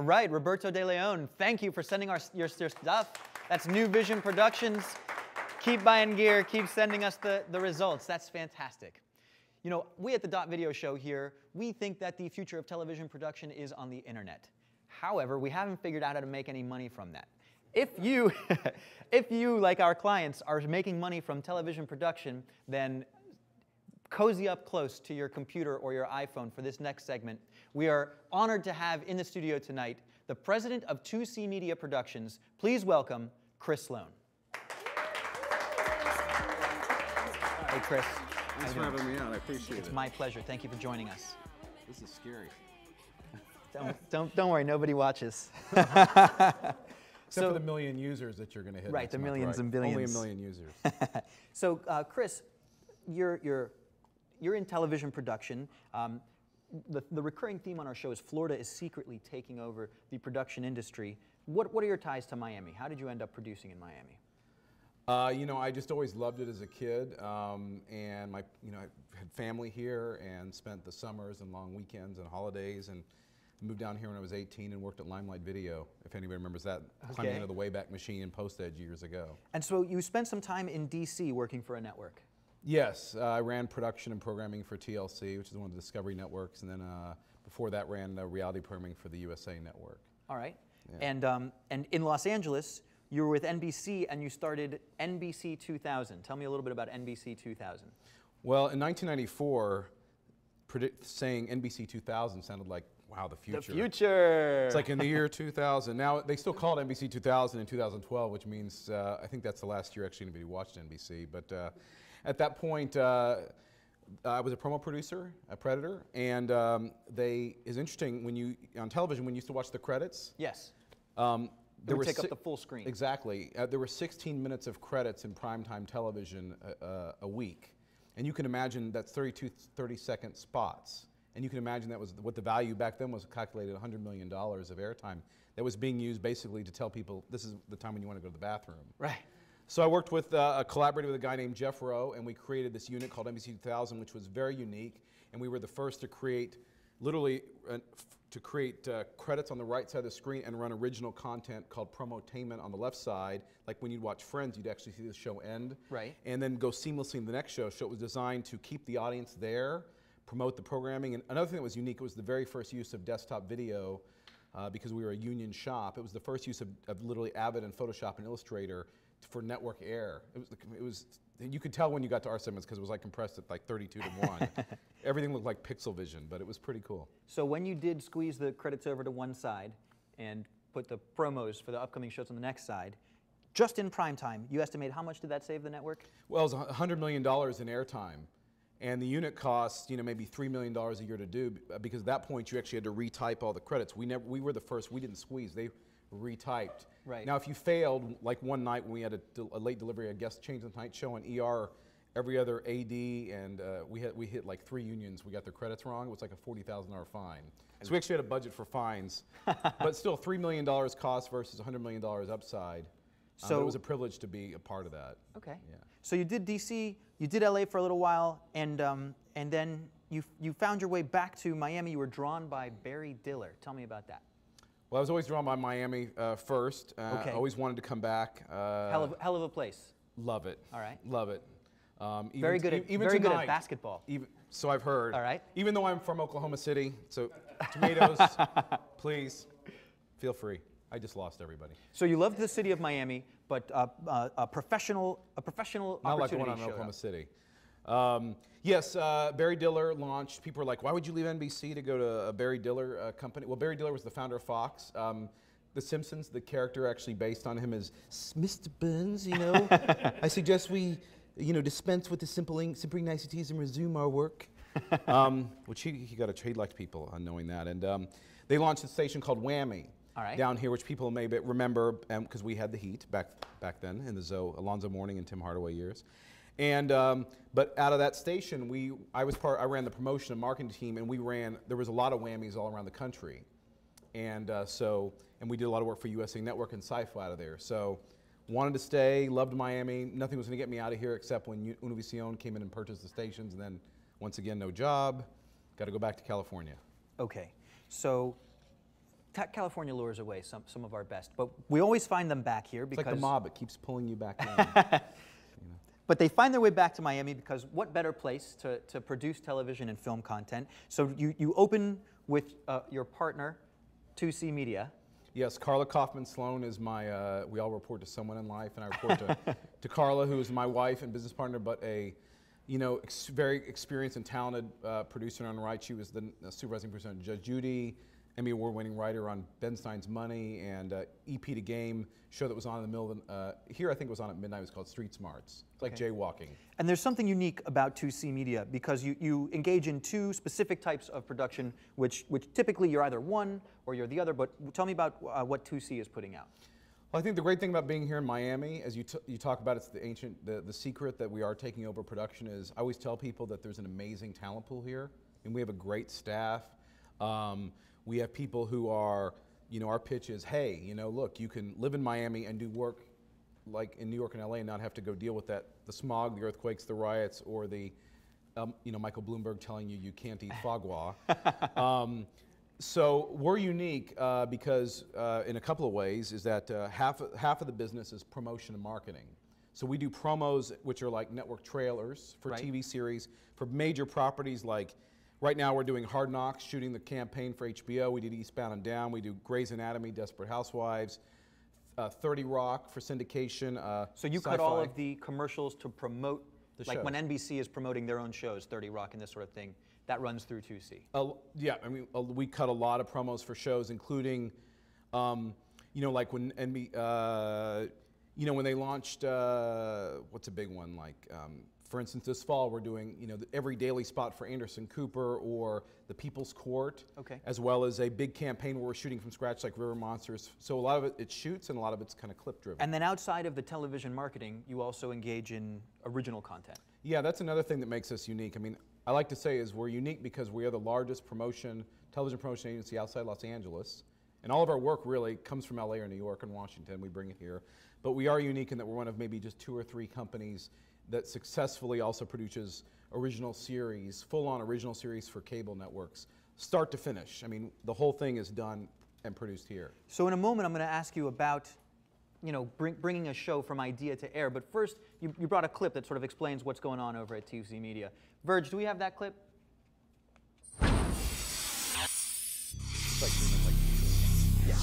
All right, Roberto De Leon, thank you for sending your stuff. That's New Vision Productions. Keep buying gear, keep sending us the results. That's fantastic. You know, we at the Dot Video Show here, we think that the future of television production is on the internet. However, we haven't figured out how to make any money from that. If you, if you, like our clients, are making money from television production, then cozy up close to your computer or your iPhone for this next segment. We are honored to have in the studio tonight the president of 2C Media Productions. Please welcome Chris Sloan. Hey, Chris. Thanks for having me on. I appreciate it. It's my pleasure. Thank you for joining us. This is scary. Don't worry. Nobody watches. Except for the million users that you're going to hit. Right, the millions and billions. Only a million users. So, Chris, you're in television production. The recurring theme on our show is Florida is secretly taking over the production industry. What are your ties to Miami? How did you end up producing in Miami? You know, I just always loved it as a kid, and I had family here and spent the summers and long weekends and holidays, and moved down here when I was 18 and worked at Limelight Video, if anybody remembers that, climbing into the Wayback Machine in Post-Edge years ago. And so you spent some time in D.C. working for a network. Yes, I ran production and programming for TLC, which is one of the Discovery networks, and then before that ran reality programming for the USA Network. All right. Yeah. And in Los Angeles, you were with NBC and you started NBC 2000. Tell me a little bit about NBC 2000. Well, in 1994, saying NBC 2000 sounded like, wow, the future. The future! It's like in the year 2000. Now, they still call it NBC 2000 in 2012, which means I think that's the last year actually anybody watched NBC. But at that point, I was a promo producer at Predator, and it's interesting, when you, on television, when you used to watch the credits. Yes. They would take up the full screen. Exactly. There were 16 minutes of credits in primetime television a week. And you can imagine that's 30-second spots. And you can imagine that was what the value back then was, calculated $100 million of airtime that was being used basically to tell people this is the time when you want to go to the bathroom. Right. So I worked with, collaborated with a guy named Jeff Rowe, and we created this unit called NBC 2000, which was very unique. And we were the first to create, literally, credits on the right side of the screen and run original content called promotainment on the left side. Like when you'd watch Friends, you'd actually see the show end. Right. And then go seamlessly into the next show. So it was designed to keep the audience there, promote the programming. And another thing that was unique, it was the very first use of desktop video because we were a union shop. It was the first use of literally Avid and Photoshop and Illustrator for network air. It was you could tell when you got to our segments because it was like compressed at like 32:1. Everything looked like pixel vision, but it was pretty cool. So when you did squeeze the credits over to one side and put the promos for the upcoming shows on the next side, just in prime time, you estimate how much did that save the network? Well, it was $100 million in airtime. And the unit costs, maybe $3 million a year to do, because at that point you actually had to retype all the credits. We were the first, we didn't squeeze, they retyped. Right. Now if you failed, like one night when we had a late delivery, a guest changed the night show on ER, every other AD, and we hit like 3 unions, we got their credits wrong, it was like a $40,000 fine. So we actually had a budget for fines, but still $3 million cost versus $100 million upside. So it was a privilege to be a part of that. Okay. Yeah. So you did DC, you did LA for a little while, and then you found your way back to Miami. You were drawn by Barry Diller. Tell me about that. Well, I was always drawn by Miami first. Okay. Always wanted to come back. Hell of a place. Love it. All right. Love it. Very good at basketball. So I've heard. All right. Even though I'm from Oklahoma City, so tomatoes, please, feel free. I just lost everybody. So you loved the city of Miami, but a professional opportunity Not like the one in Oklahoma City. Yes, Barry Diller launched. People were like, why would you leave NBC to go to a Barry Diller company? Well, Barry Diller was the founder of Fox. The Simpsons, the character actually based on him is Mr. Burns, I suggest we, dispense with the simple niceties and resume our work. Which he liked people knowing that. And they launched a station called Whammy. All right. Down here, which people may remember because we had the heat back then in the Alonzo Mourning and Tim Hardaway years. And but out of that station, I ran the promotion and marketing team, and there was a lot of Whammies all around the country, and we did a lot of work for USA Network and Sci-Fi out of there. So wanted to stay, loved Miami. Nothing was going to get me out of here except when Univision came in and purchased the stations, and then once again, no job. Got to go back to California. Okay, so California lures away some of our best, but we always find them back here It's because like the mob, it keeps pulling you back in. But they find their way back to Miami because what better place to produce television and film content? So you open with your partner, 2C Media. Yes, Carla Kaufman Sloan is my, we all report to someone in life, and I report to Carla, who is my wife and business partner, but a very experienced and talented producer in her own right. She was the supervising producer on Judge Judy, Emmy Award-winning writer on Ben Stein's Money, and EP to Game show that was on in the middle of here I think it was on at midnight. It was called Street Smarts. It's like jaywalking. And there's something unique about 2C Media because you engage in two specific types of production, which typically you're either one or you're the other. But tell me about what 2C is putting out. Well, I think the great thing about being here in Miami, as you talk about, it's the secret that we are taking over production is I always tell people that there's an amazing talent pool here, and we have a great staff. We have people who are, our pitch is, hey, look, you can live in Miami and do work like in New York and LA and not have to go deal with the smog, the earthquakes, the riots, or the, Michael Bloomberg telling you can't eat foie gras. So we're unique because in a couple of ways is that half of the business is promotion and marketing. So we do promos, which are like network trailers for TV series, for major properties like, right now we're doing Hard Knocks, shooting the campaign for HBO. We did Eastbound and Down. We do Grey's Anatomy, Desperate Housewives, 30 Rock for syndication. So you cut all of the commercials to promote, like shows. when NBC is promoting their own shows, 30 Rock and this sort of thing, that runs through 2C. Yeah, I mean, we cut a lot of promos for shows, including, like when when they launched, what's a big one, like, for instance, this fall we're doing, every daily spot for Anderson Cooper or the People's Court, as well as a big campaign where we're shooting from scratch like River Monsters. So a lot of it shoots and a lot of it's kind of clip driven. And then outside of the television marketing, you also engage in original content. Yeah, that's another thing that makes us unique. I mean, I like to say is we're unique because we are the largest television promotion agency outside Los Angeles. And all of our work really comes from LA or New York and Washington. We bring it here. But we are unique in that we're one of maybe just 2 or 3 companies that successfully also produces original series, full-on original series for cable networks, start to finish. I mean, the whole thing is done and produced here. So in a moment, I'm going to ask you about, bringing a show from idea to air. But first, you brought a clip that sort of explains what's going on over at 2C Media. Verge, do we have that clip? Yeah.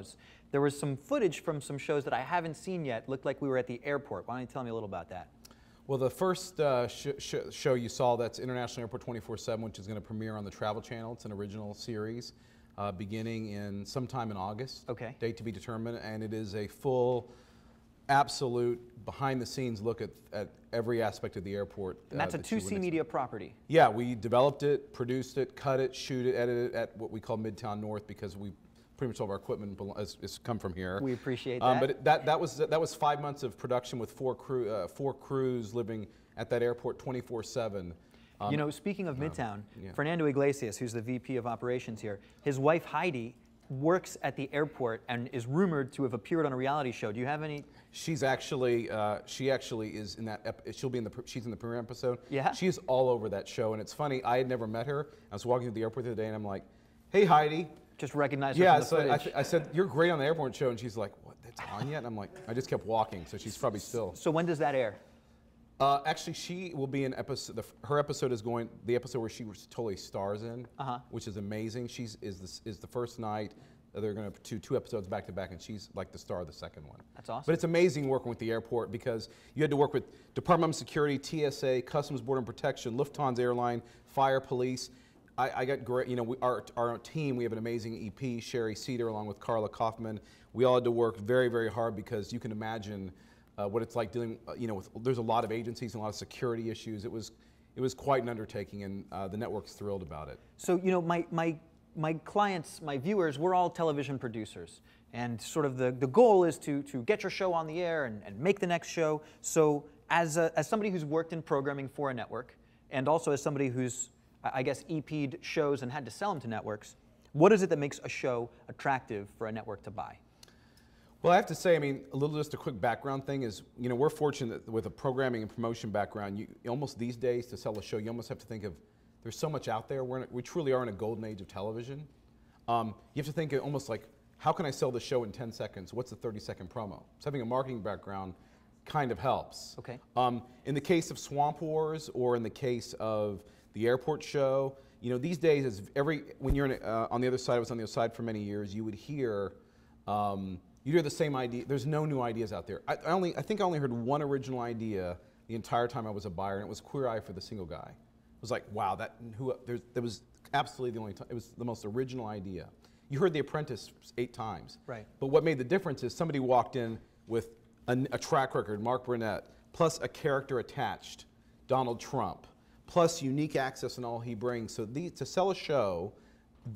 promos. There was some footage from some shows that I haven't seen yet. Looked like we were at the airport. Why don't you tell me a little about that? Well, the first show you saw, that's International Airport 24/7, which is going to premiere on the Travel Channel. It's an original series beginning in sometime in August. Okay. Date to be determined, and it is a full, absolute, behind-the-scenes look at every aspect of the airport. And that's a 2C Media property. Yeah, we developed it, produced it, cut it, shoot it, edit it at what we call Midtown North, because we pretty much all of our equipment has come from here. We appreciate that. But that was 5 months of production with four crews living at that airport 24/7. You know, speaking of Midtown, Fernando Iglesias, who's the VP of operations here, his wife Heidi works at the airport and is rumored to have appeared on a reality show. Do you have any? She's actually, she actually is in that. She's in the premiere episode. Yeah. She's all over that show, and it's funny. I had never met her. I was walking through the airport the other day, and I'm like, "Hey, Heidi." Just recognize her from the footage. I said, "You're great on the airport show," and she's like, "What? That's on yet?" And I'm like, I just kept walking, so she's probably still. So when does that air? Actually, she will be in episode. Her episode is going. The episode where she totally stars in, which is amazing. Is the first night. They're going to do 2 episodes back to back, and she's like the star of the second one. That's awesome. But it's amazing working with the airport, because you had to work with Department of Security, TSA, Customs Border and Protection, Lufthansa airline, fire, police. I got great. You know, our team. We have an amazing EP, Sherry Cedar, along with Carla Kaufman. We all had to work very, very hard, because you can imagine what it's like dealing. You know, there's a lot of agencies and a lot of security issues. It was quite an undertaking, and the network's thrilled about it. So, you know, my clients, my viewers, we're all television producers. And sort of the goal is to get your show on the air and make the next show. So as somebody who's worked in programming for a network, and also as somebody who's, I guess, EP'd shows and had to sell them to networks, what is it that makes a show attractive for a network to buy? Well, I have to say, I mean, just a quick background thing is, you know, we're fortunate with a programming and promotion background. You almost these days, to sell a show, you almost have to think of, there's so much out there. We truly are in a golden age of television. You have to think almost like, how can I sell the show in 10 seconds? What's the 30-second promo? So having a marketing background kind of helps. Okay. In the case of Swamp Wars, or in the case of the airport show, you know, these days, when you're on the other side, I was on the other side for many years, you would hear, you'd hear the same idea. There's no new ideas out there. I think I only heard one original idea the entire time I was a buyer, and it was Queer Eye for the Single Guy. It was like, wow, that was absolutely the only time. It was the most original idea. You heard The Apprentice 8 times. Right. But what made the difference is somebody walked in with a track record, Mark Burnett, plus a character attached, Donald Trump, plus unique access and all he brings. So to sell a show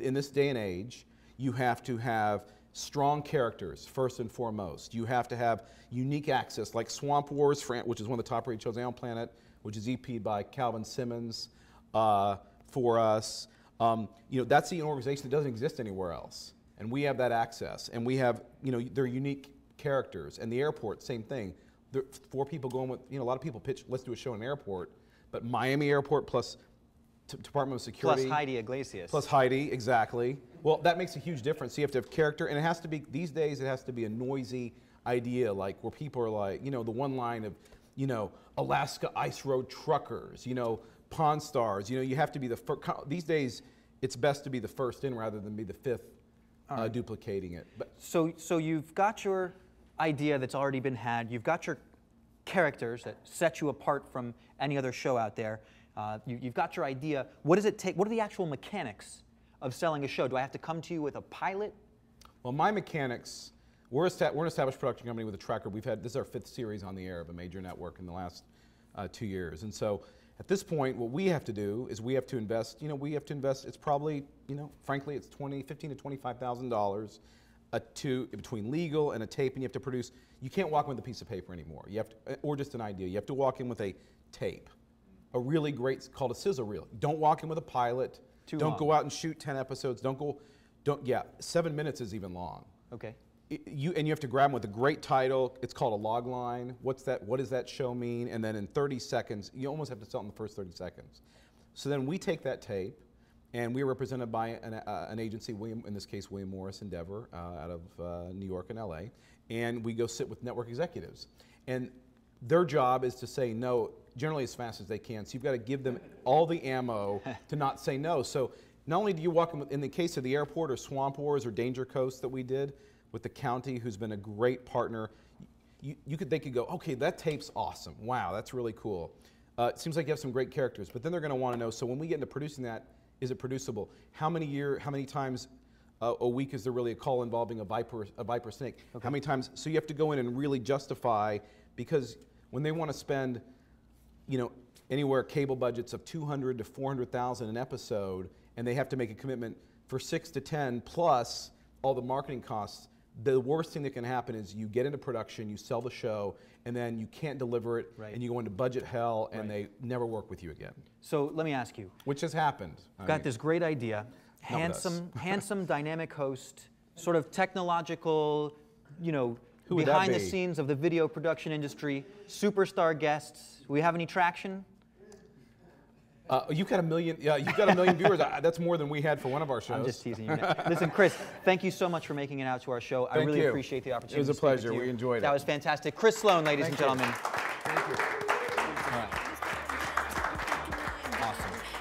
in this day and age, you have to have strong characters, first and foremost. You have to have unique access, like Swamp Wars, which is one of the top-rated shows on the planet, which is EP'd by Calvin Simmons for us. You know, that's the organization that doesn't exist anywhere else. And we have that access. And we have, you know, they're unique characters. And the airport, same thing. There are 4 people going with, you know, a lot of people pitch, let's do a show in an airport. But Miami Airport plus Department of Security. Plus Heidi Iglesias. Plus Heidi, exactly. Well, that makes a huge difference. You have to have character, and it has to be, these days, it has to be a noisy idea, like where people are like, you know, the one line of, you know, Alaska Ice Road Truckers, you know, Pawn Stars. You know, you have to be the first. These days, it's best to be the first in rather than be the 5th duplicating it. But so you've got your idea that's already been had. You've got your characters that set you apart from any other show out there. You've got your idea. What does it take? What are the actual mechanics of selling a show? Do I have to come to you with a pilot? Well, my mechanics, we're an established production company with a track record. This is our 5th series on the air of a major network in the last 2 years. And so at this point, what we have to do is we have to invest, you know, it's probably, you know, frankly, it's $15,000 to $25,000 between legal and a tape, and you have to produce. You can't walk in with a piece of paper anymore. You have to, or just an idea. You have to walk in with a tape, a really great, called a sizzle reel. Don't walk in with a pilot. Don't go out and shoot 10 episodes. Yeah, 7 minutes is even long. Okay. You have to grab them with a great title. It's called a log line. What's that? What does that show mean? And then in 30 seconds, you almost have to sell it in the first 30 seconds. So then we take that tape, and we're represented by an agency, in this case, William Morris Endeavor, out of New York and LA, and we go sit with network executives. And their job is to say no, generally as fast as they can. So you've got to give them all the ammo to not say no. So not only do you walk in the case of the airport or Swamp Wars or Danger Coast that we did, with the county, who's been a great partner. They could go, okay, that tape's awesome. Wow, that's really cool. It seems like you have some great characters, but then they're going to want to know, so when we get into producing that, is it producible? How many times a week is there really a call involving a viper snake? Okay. How many times? So you have to go in and really justify, because when they want to spend, anywhere cable budgets of $200,000 to $400,000 an episode, and they have to make a commitment for 6 to 10 plus all the marketing costs. The worst thing that can happen is you get into production, you sell the show, and then you can't deliver it, and you go into budget hell, and they never work with you again. So let me ask you. Which has happened. Got this great idea. Handsome, dynamic host, sort of technological, behind the scenes of the video production industry, superstar guests. Do we have any traction? You've got 1 million. Yeah, you've got 1 million viewers. That's more than we had for one of our shows. I'm just teasing you. Listen, Chris, thank you so much for making it out to our show. I really appreciate the opportunity. It was a pleasure. We enjoyed it. That was fantastic. Chris Sloan, ladies and gentlemen.